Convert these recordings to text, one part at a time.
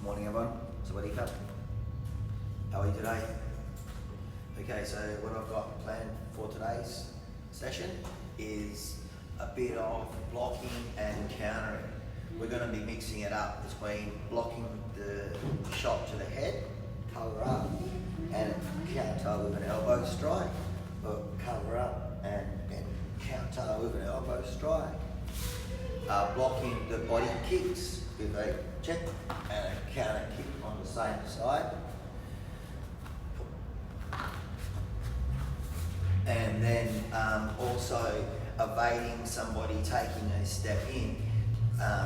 Morning everyone, Sawadee Cup. How are you today? Okay, so what I've got planned for today's session is a bit of blocking and countering. We're going to be mixing it up between blocking the shot to the head, cover up, and counter with an elbow strike, or cover up and counter with an elbow strike. Blocking the body kicks with a check and a counter kick on the same side. And then also evading somebody taking a step in,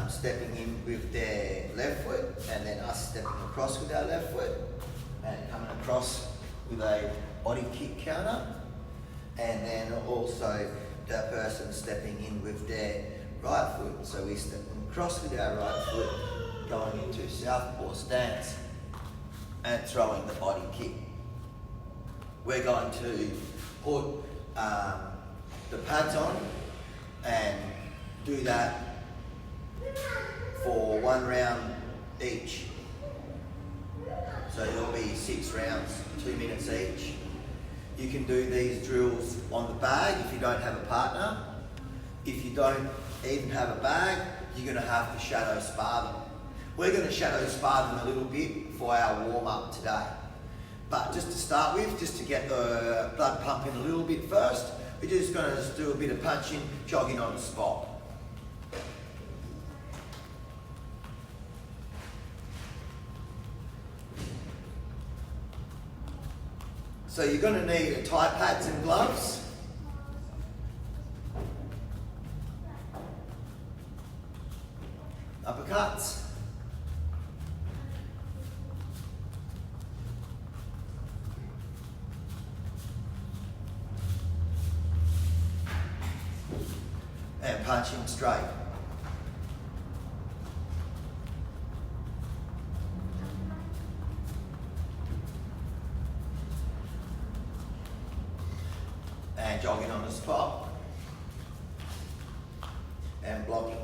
stepping in with their left foot, and then us stepping across with our left foot, and coming across with a body kick counter, and then also that person stepping in with their right foot. So we step across with our right foot, going into southpaw stance, and throwing the body kick. We're going to put the pads on and do that for 1 round each. So there'll be 6 rounds, 2 minutes each. You can do these drills on the bag if you don't have a partner. If you don't even have a bag, you're going to have to shadow spar them. We're going to shadow spar them a little bit for our warm up today. But just to start with, just to get the blood pumping a little bit first, we're just going to do a bit of punching, jogging on the spot. So you're going to need Thai pads and gloves. Uppercuts. And punching straight. And jogging on the spot. And blocking.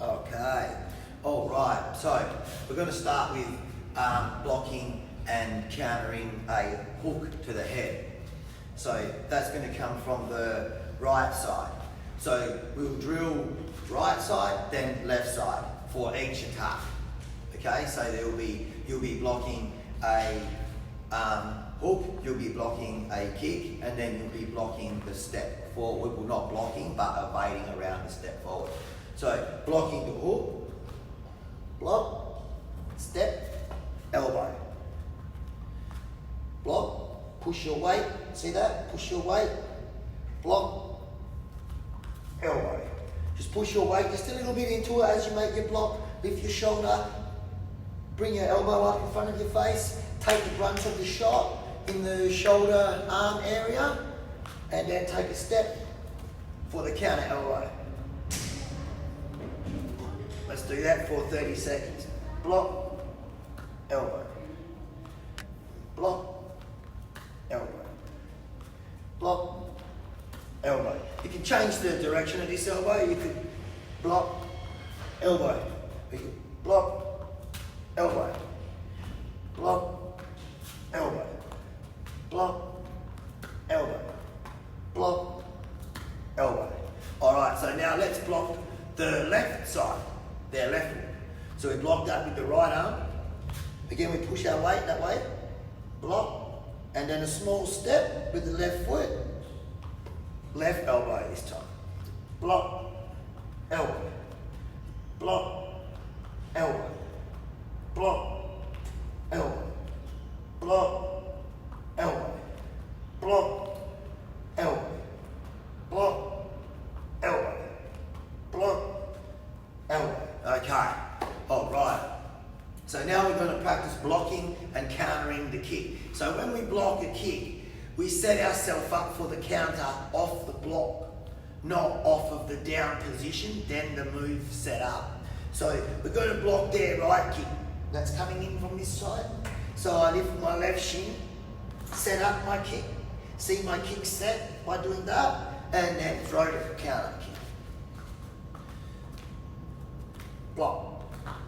Okay, all right, so we're going to start with blocking and countering a hook to the head. So that's going to come from the right side. So we'll drill right side, then left side for each attack. Okay, so you'll be blocking a hook, you'll be blocking a kick, and then you'll be blocking the step forward. Well, not blocking, but evading around the step forward. So blocking the hook, block, step, elbow. Block, push your weight, see that? Push your weight, block, elbow. Just push your weight just a little bit into it as you make your block. Lift your shoulder, bring your elbow up in front of your face, take the brunt of the shot in the shoulder arm area, and then take a step for the counter elbow. Let's do that for 30 seconds. Block, elbow. Block, elbow. Block, elbow. You can change the direction of this elbow. You could block, elbow. You could block, elbow. Block, elbow. Block, elbow. Block, elbow. All right, so now let's block the left side. Their left foot. So we block that with the right arm. Again, we push our weight that way. Block. And then a small step with the left foot. Left elbow this time. Block. Elbow. Block. Elbow. Block. Elbow. Block. Elbow. Block. Elbow. Block. Elbow. Block. Elbow. Okay, all right. So now we're going to practice blocking and countering the kick. So when we block a kick, we set ourselves up for the counter off the block, not off of the down position, then the move set up. So we're going to block their right kick. That's coming in from this side. So I lift my left shin, set up my kick, see my kick set by doing that, and then throw the counter kick. Block,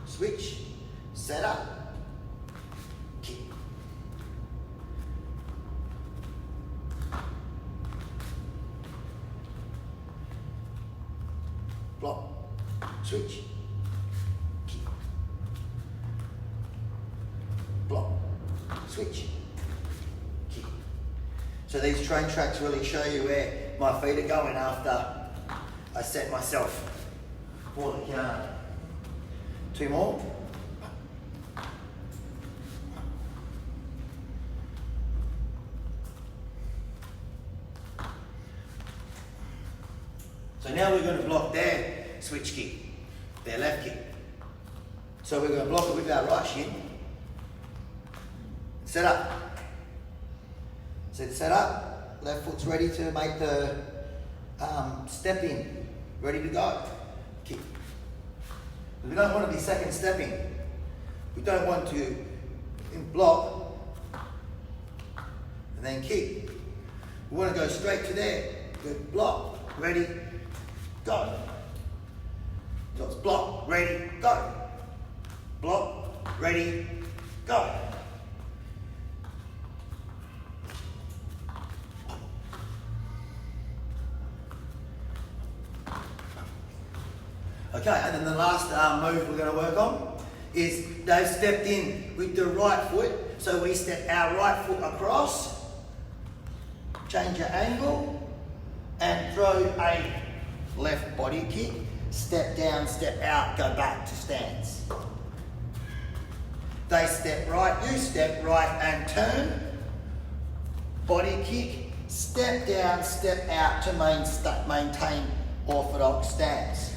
switch, set up, kick. Block, switch, kick. Block, switch, kick. So these train tracks really show you where my feet are going after I set myself for the counter. 2 more. So now we're going to block their switch kick, their left kick. So we're going to block it with our right shin. Set up. Set up. Left foot's ready to make the step in. Ready to go. Kick. We don't want to be second stepping. We don't want to block and then kick. We want to go straight to there. Good. Block. Ready. Go. So it's block. Ready. Go. Block. Ready. Go. Okay, and then the last move we're going to work on is they've stepped in with the right foot. So we step our right foot across, change your angle, and throw a left body kick. Step down, step out, go back to stance. They step right, you step right and turn. Body kick, step down, step out to maintain orthodox stance.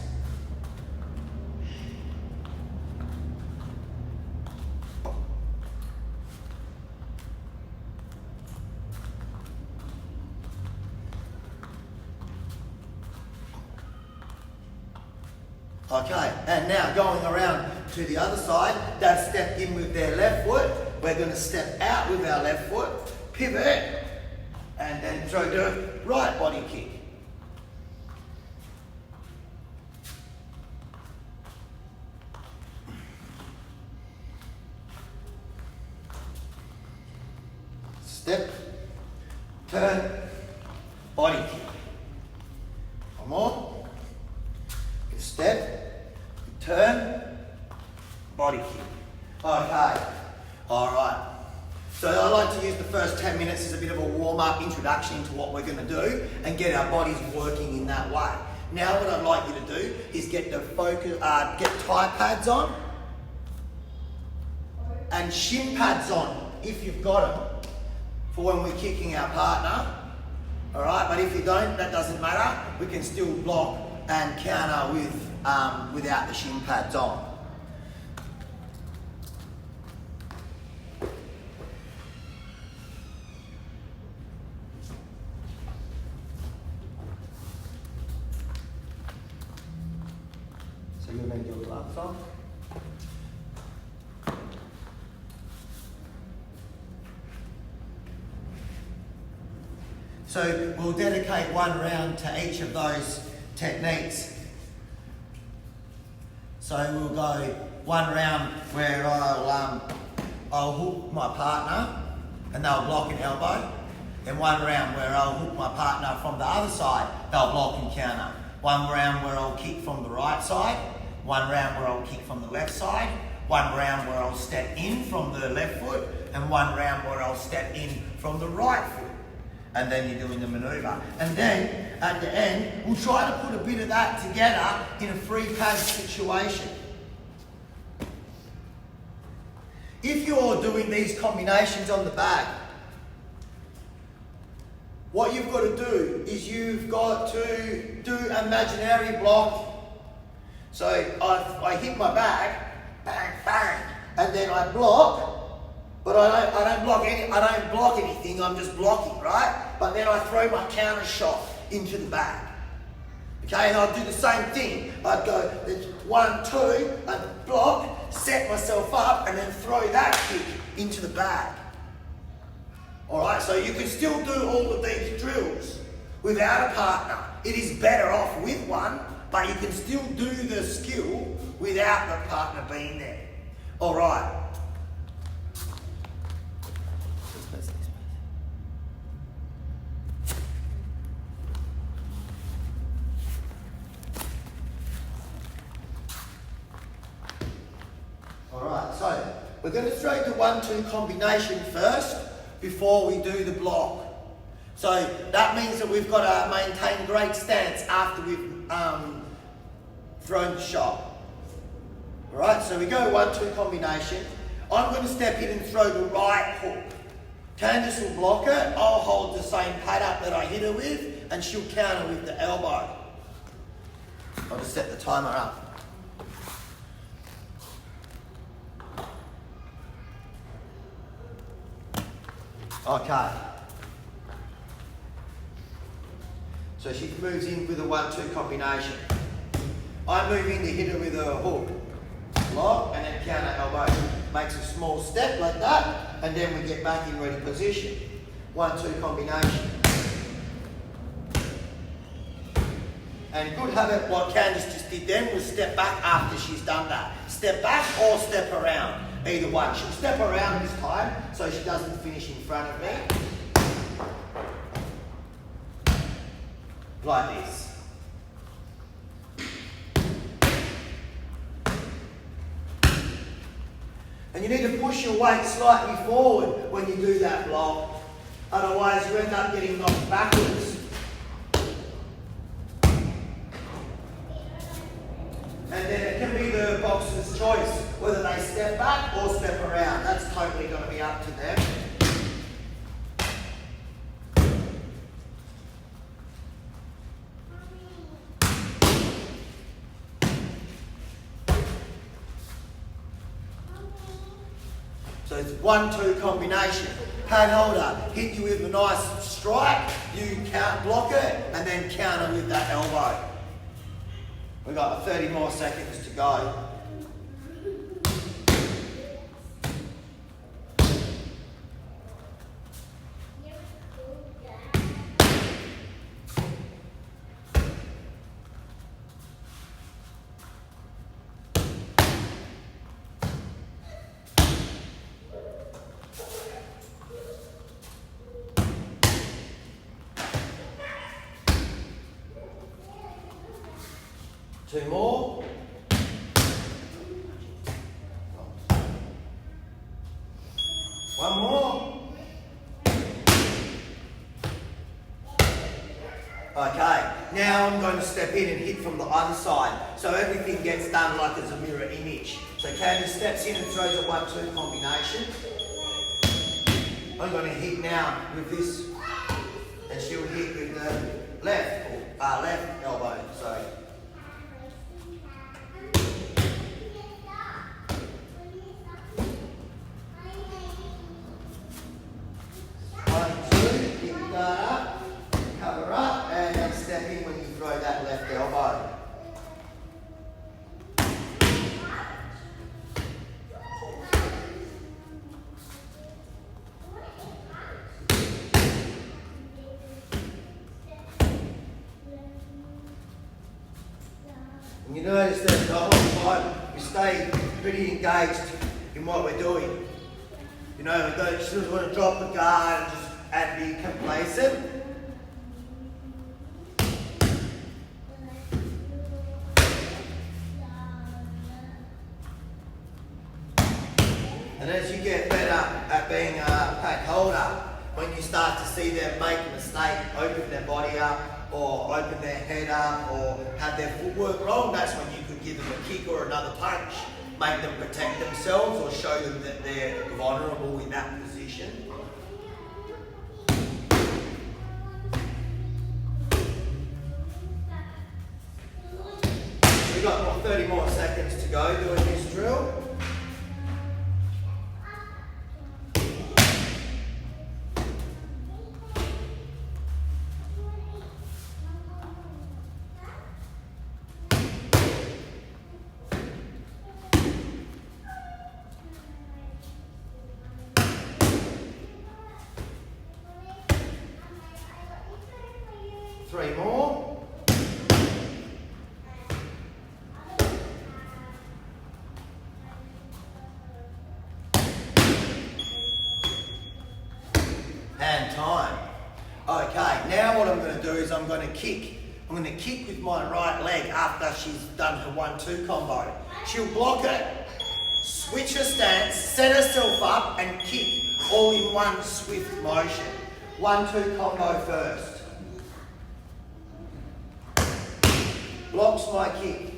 Okay, and now going around to the other side, they've stepped in with their left foot. We're going to step out with our left foot, pivot, and then throw the right body kick. Step, turn, body kick. One more. Step, turn, body kick. Okay, all right. So I like to use the first 10 minutes as a bit of a warm-up introduction to what we're going to do and get our bodies working in that way. Now what I'd like you to do is get the focus, get thigh pads on and shin pads on if you've got them for when we're kicking our partner. All right, but if you don't, that doesn't matter. We can still block and counter with without the shin pads on. So you're going to do your gloves on. So we'll dedicate 1 round to each of those techniques. So we'll go 1 round where I'll hook my partner and they'll block an elbow. Then 1 round where I'll hook my partner from the other side, they'll block and counter. 1 round where I'll kick from the right side. 1 round where I'll kick from the left side. 1 round where I'll step in from the left foot. And 1 round where I'll step in from the right foot. And then you're doing the manoeuvre. And then, at the end, we'll try to put a bit of that together in a free pad situation. If you're doing these combinations on the back, what you've got to do is you've got to do imaginary block. So I hit my back, bang, bang, and then I block But I don't block anything, I'm just blocking, right? But then I throw my counter shot into the bag. Okay, and I'd do the same thing. I'd go, there's 1, 2, I'd block, set myself up, and then throw that kick into the bag. Alright, so you can still do all of these drills without a partner. It is better off with one, but you can still do the skill without the partner being there. Alright. Alright, so we're going to throw the 1-2 combination first before we do the block. So that means that we've got to maintain great stance after we've thrown the shot. Alright, so we go 1-2 combination. I'm going to step in and throw the right hook. Candice will block it, I'll hold the same pad up that I hit her with, and she'll counter with the elbow. I'll just set the timer up. Okay. So she moves in with a 1-2 combination. I move in to hit her with a hook, block, and then counter elbow. Makes a small step like that, and then we get back in ready position. 1-2 combination. And good habit, what Candice just did then was step back after she's done that. Step back or step around. Either one. She'll step around this time so she doesn't finish in front of me. Like this. And you need to push your weight slightly forward when you do that block. Otherwise you end up getting knocked backwards. And then it can be the boxer's choice whether they step back or step around. That's totally going to be up to them. So it's 1-2 combination. Pad holder, hit you with a nice strike, you block it, and then counter with that elbow. We've got 30 more seconds to go. Two more. One more. Okay, now I'm going to step in and hit from the other side. So everything gets done like it's a mirror image. So Candice steps in and throws a 1-2 combination. I'm going to hit now with this, and she'll hit with the left elbow. Sorry. Up, cover up, and then step in when you throw that left elbow. And you notice that the whole time we stay pretty engaged in what we're doing. You know, we don't just want to drop the guard and be complacent. And as you get better at being a pack holder, when you start to see them make a mistake, open their body up, or open their head up, or have their footwork wrong, that's when you could give them a kick or another punch. Make them protect themselves or show them that they're vulnerable in that position. We've got 30 more seconds to go doing this drill. 3 more. And time. Okay, now what I'm going to do is I'm going to kick. I'm going to kick with my right leg after she's done her 1-2 combo. She'll block it, switch her stance, set herself up and kick all in one swift motion. 1-2 combo first. Blocks my kick.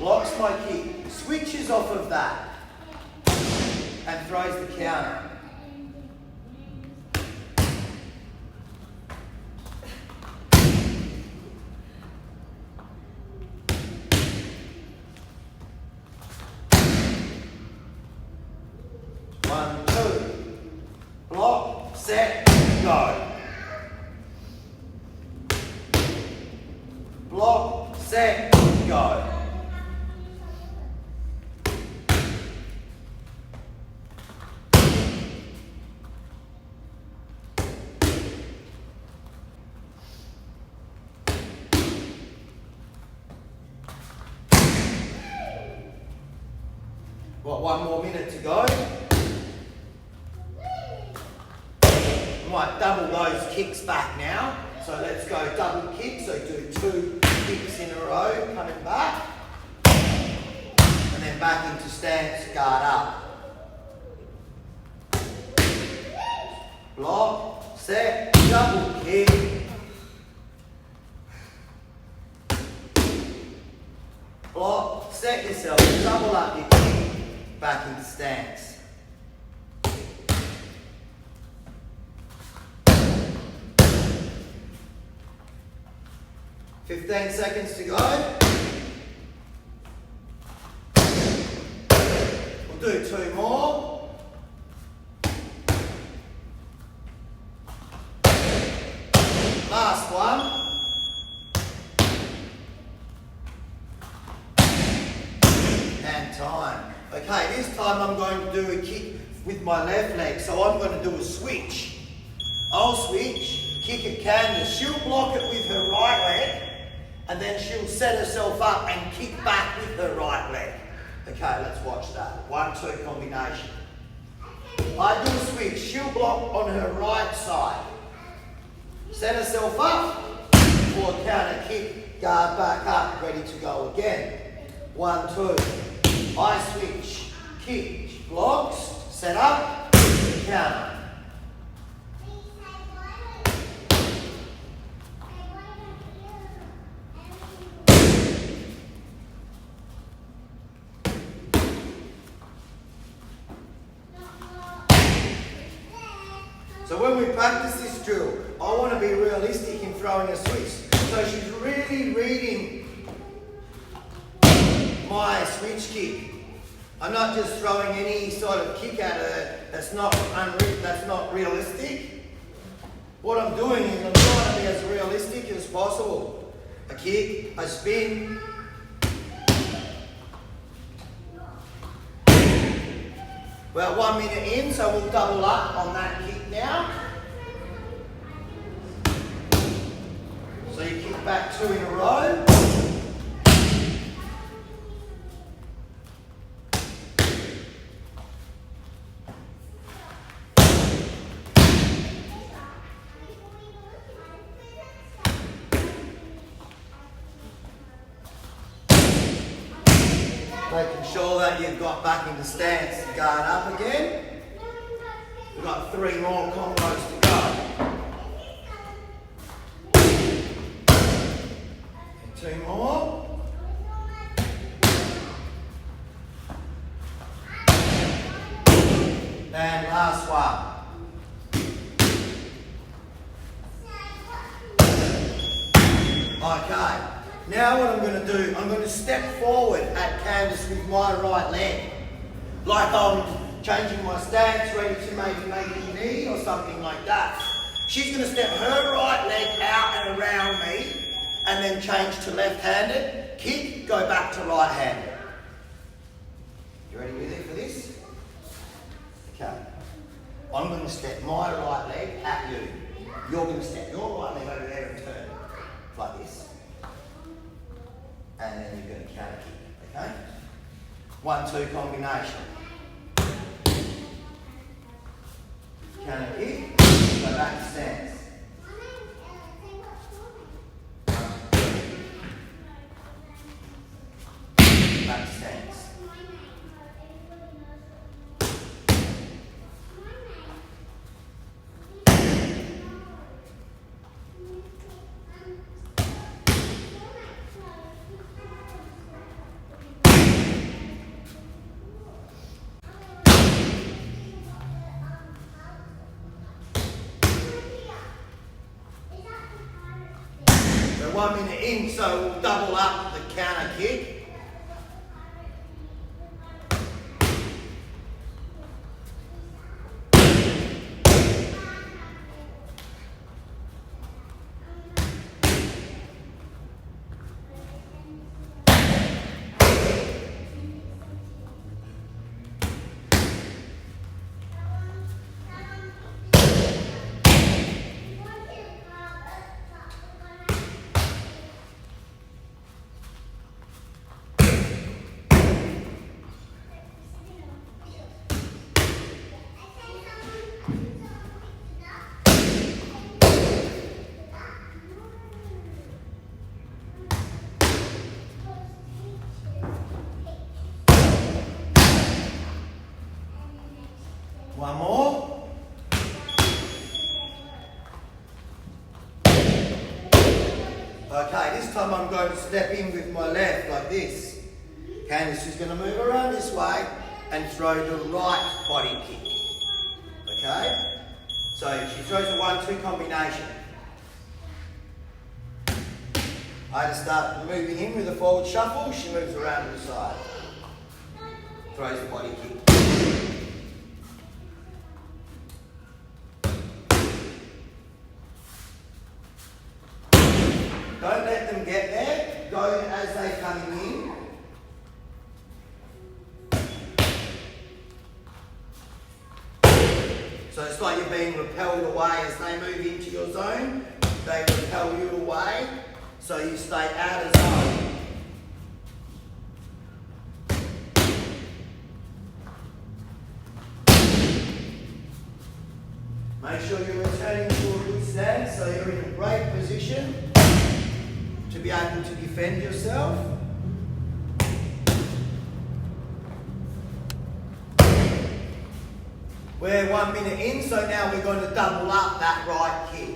Blocks my kick, switches off of that and throws the counter. One, two. Block, set, go. Block, set, go. Got 1 more minute to go. Might double those kicks back now. So let's go double kick. So do 2 kicks in a row, coming back. And then back into stance, guard up. Block, set, double kick. Block, set yourself, double up your kick. Back into stance. "15 seconds to go. We'll do 2 more. Last one. And time. Okay, this time I'm going to do a kick with my left leg, so I'm going to do a switch. I'll switch, kick at Candace, she'll block it with her right leg, and then she'll set herself up and kick back with her right leg. Okay, let's watch that. 1-2 combination. I do a switch, she'll block on her right side. Set herself up, for a counter kick, guard back up, ready to go again. 1-2. I switch, kick, blocks, set up, counter. So when we practice this drill, I want to be realistic in throwing a switch. So she's really reading my switch kick. I'm not just throwing any sort of kick at her that's not realistic. What I'm doing is I'm trying to be as realistic as possible. A kick, a spin. Well, 1 minute in, so we'll double up on that kick now. So you kick back 2 in a row. Making sure that you've got back into stance to guard up again. We've got 3 more combos to go. And 2 more. And last one. Okay. Now what I'm going to do, I'm going to step forward at Candace with my right leg. Like I'm changing my stance, ready to maybe make a knee or something like that. She's going to step her right leg out and around me and then change to left-handed, kick, go back to right-handed. You ready with it for this? Okay. I'm going to step my right leg at you. You're going to step your right leg over there and turn like this. And then you're going to counter kick, okay? 1-2 combination. Counter kick, go back to stance. Back to stance. So 1 minute in, so we'll double up the counter kick. One more. Okay, this time I'm going to step in with my left like this. Candice is going to move around this way and throw the right body kick. Okay? So she throws a 1-2 combination. I just start moving in with a forward shuffle. She moves around to the side. Throws the body kick. Don't let them get there. Go as they're coming in. So it's like you're being repelled away as they move into your zone. They repel you away, so you stay out of zone. Make sure you're returning to a good stance, so you're in a great position to be able to defend yourself. We're 1 minute in, so now we're going to double up that right kick.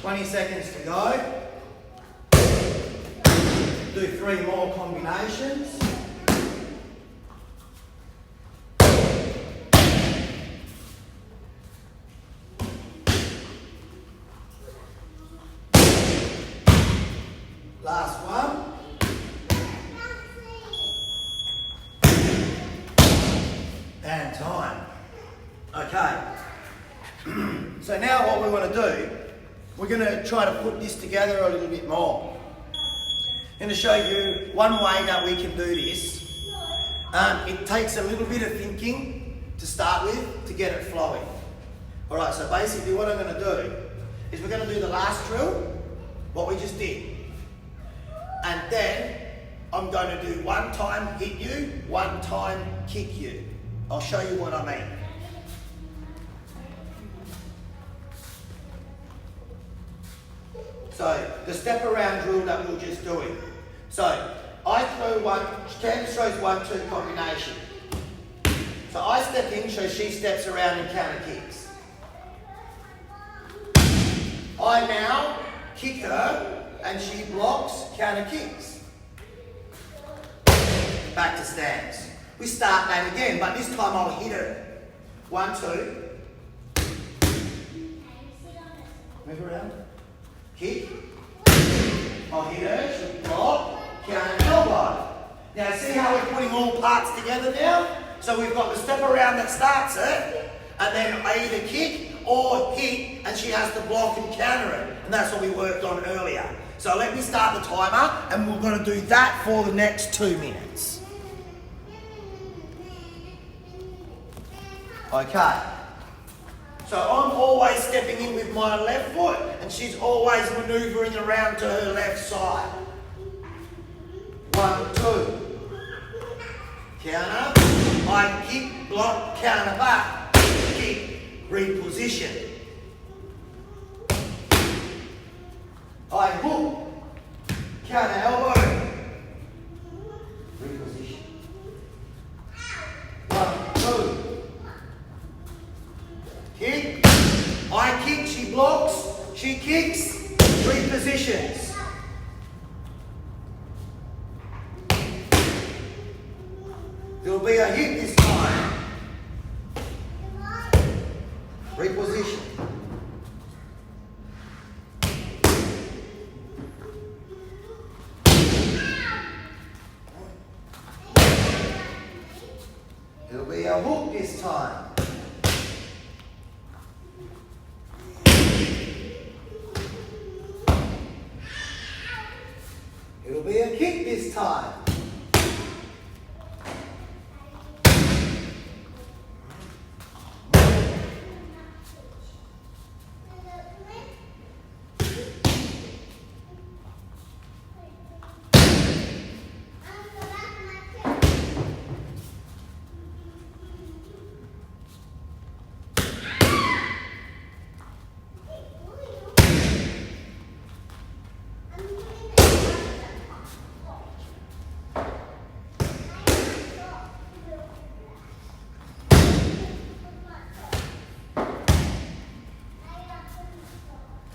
Twenty seconds to go. Do 3 more combinations. Last one. And time. Okay. So now what we want to do, we're going to try to put this together a little bit more. I'm going to show you one way that we can do this. It takes a little bit of thinking to start with to get it flowing. Alright, so basically what I'm going to do is we're going to do the last drill, what we just did. And then I'm going to do 1 time hit you, 1 time kick you. I'll show you what I mean. So, the step around drill that we were just doing. So, I throw one, Candice throws 1-2 combination. So I step in, so she steps around and counter kicks. I now kick her, and she blocks, counter kicks. Back to stance. We start that again, but this time I'll hit her. 1, 2. Move around. Kick. I'll hit her, she'll block, counter elbow. Now see how we're putting all parts together now? So we've got the step around that starts it, and then either kick or hit, and she has to block and counter it. And that's what we worked on earlier. So let me start the timer, and we're going to do that for the next 2 minutes. Okay. So I'm always stepping in with my left foot, and she's always manoeuvring around to her left side. 1, 2. Counter. I kick, block, counter back. Kick, reposition. I hook, counter elbow. Reposition. 1, 2. Kick. I kick, she blocks, she kicks, repositions. There'll be a hit this time. Reposition. There'll be a hook this time. It'll be a kick this time.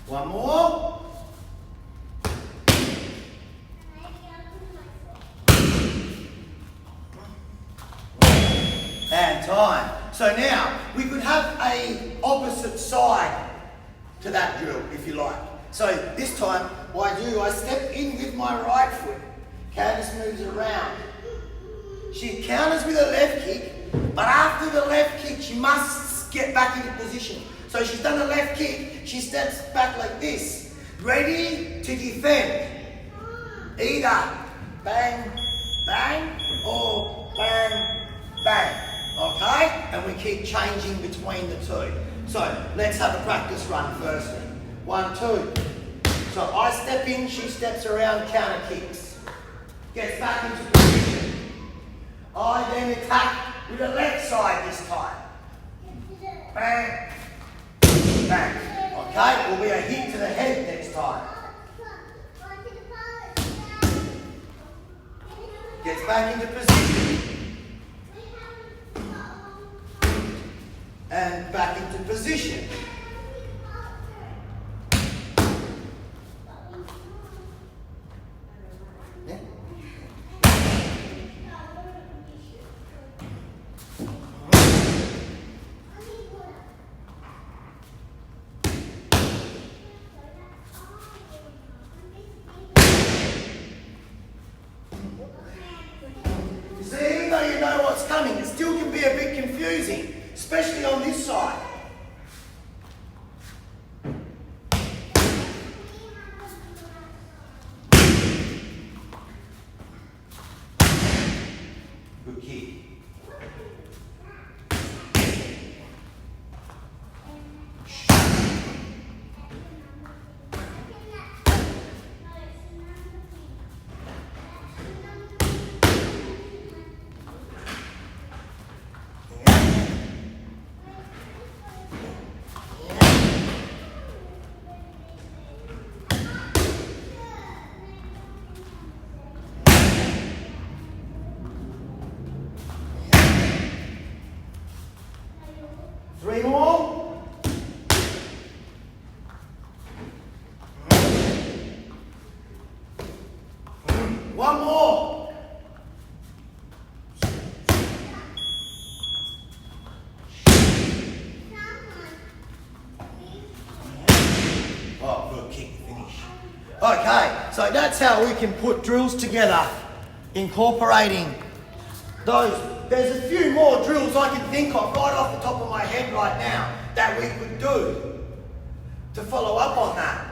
One more. And time. So now, we could have a opposite side to that drill, if you like. So this time, what I step in with my right foot. Candice moves around. She counters with a left kick, but after the left kick, she must get back into position. So she's done a left kick, she steps back like this, ready to defend. Either bang, bang, or bang, bang. Okay? And we keep changing between the two. So let's have a practice run firstly. 1, 2. So I step in, she steps around, counter kicks. Gets back into position. I then attack with the left side this time. Bang. Bang. Okay, will be a hit to the head next time. Gets back into position. And back into position. Yeah. See, even though you know what's coming, it still can be a bit confusing, especially on this side. Good kick. Okay, so that's how we can put drills together, incorporating those. There's a few more drills I can think of right off the top of my head right now that we could do to follow up on that.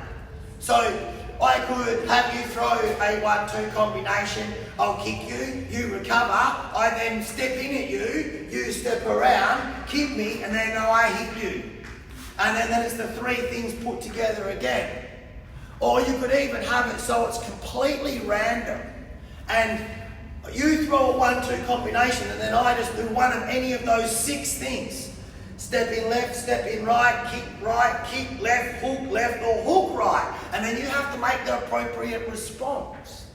So I could have you throw a 1-2 combination, I'll kick you, you recover, I then step in at you, you step around, kick me, and then I hit you. And then that is the three things put together again. Or you could even have it so it's completely random. And you throw a 1-2 combination and then I just do one of any of those 6 things. Step in left, step in right, kick left, or hook right. And then you have to make the appropriate response.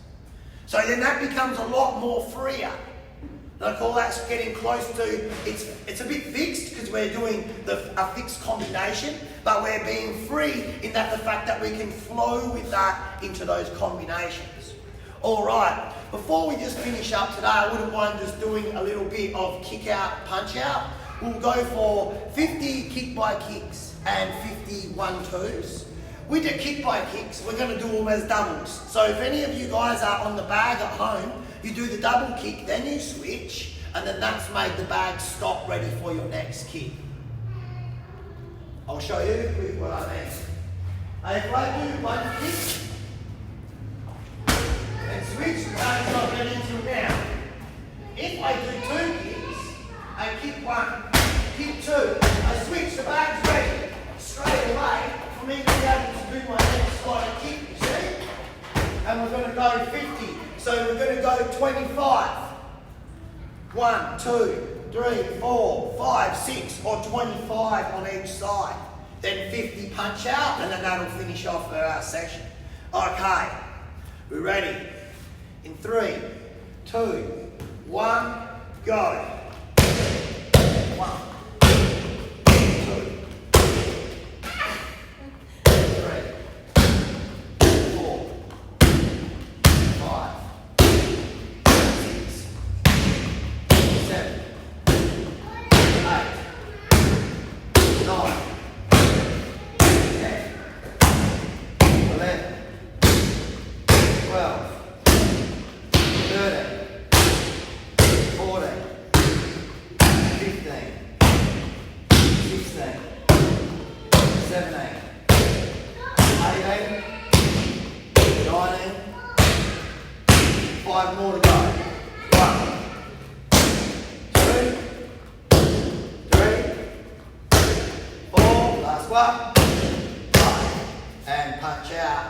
So then that becomes a lot more freer. And I call that getting close to, it's a bit fixed because we're doing a fixed combination, but we're being free in that the fact that we can flow with that into those combinations. All right, before we just finish up today, I wouldn't mind just doing a little bit of kick out, punch out. We'll go for 50 kick by kicks and 50 1-2s. With the kick by kicks, we're going to do them as doubles. So if any of you guys are on the bag at home, you do the double kick, then you switch, and then that's made the bag stop ready for your next kick. I'll show you quick what I mean. And if I do one kick, and switch, the bag's not ready until now. If I do 2 kicks, I kick 1, kick 2, I switch, the bag's ready straight away for me to be able to do my next slide of kick, you see? And we're going to go 50. So we're going to go 25. 1, 2, 3, 4, 5, 6, or 25 on each side. Then 50 punch out, and then that'll finish off our session. Okay, we're ready. In 3, 2, 1, go. 1, 2, 3, 4, 5, 6, 7, 8, 9, 10, 11, 12, 13, 14, 15, 16, 17, 18, 19, 5 more to go. 1, 2, 3, 4, last one, 5, and punch out.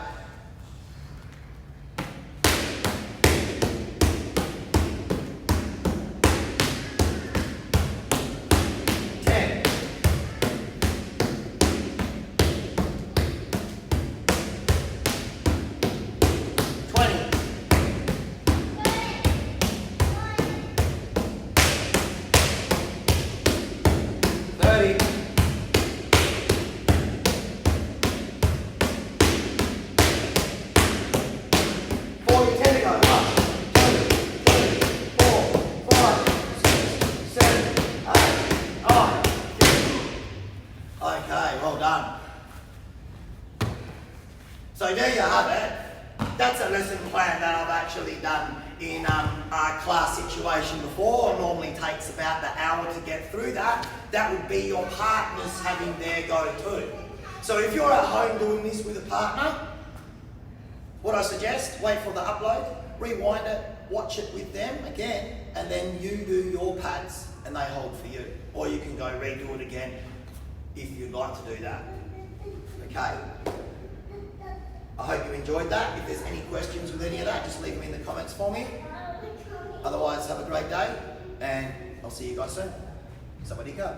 So there you have it. That's a lesson plan that I've actually done in a class situation before. It normally takes about the hour to get through that. That would be your partners having their go too. So if you're at home doing this with a partner, what I suggest, wait for the upload, rewind it, watch it with them again, and then you do your pads and they hold for you. Or you can go redo it again if you'd like to do that. Okay. I hope you enjoyed that. If there's any questions with any of that, just leave them in the comments for me. Otherwise, have a great day, and I'll see you guys soon. Somebody go.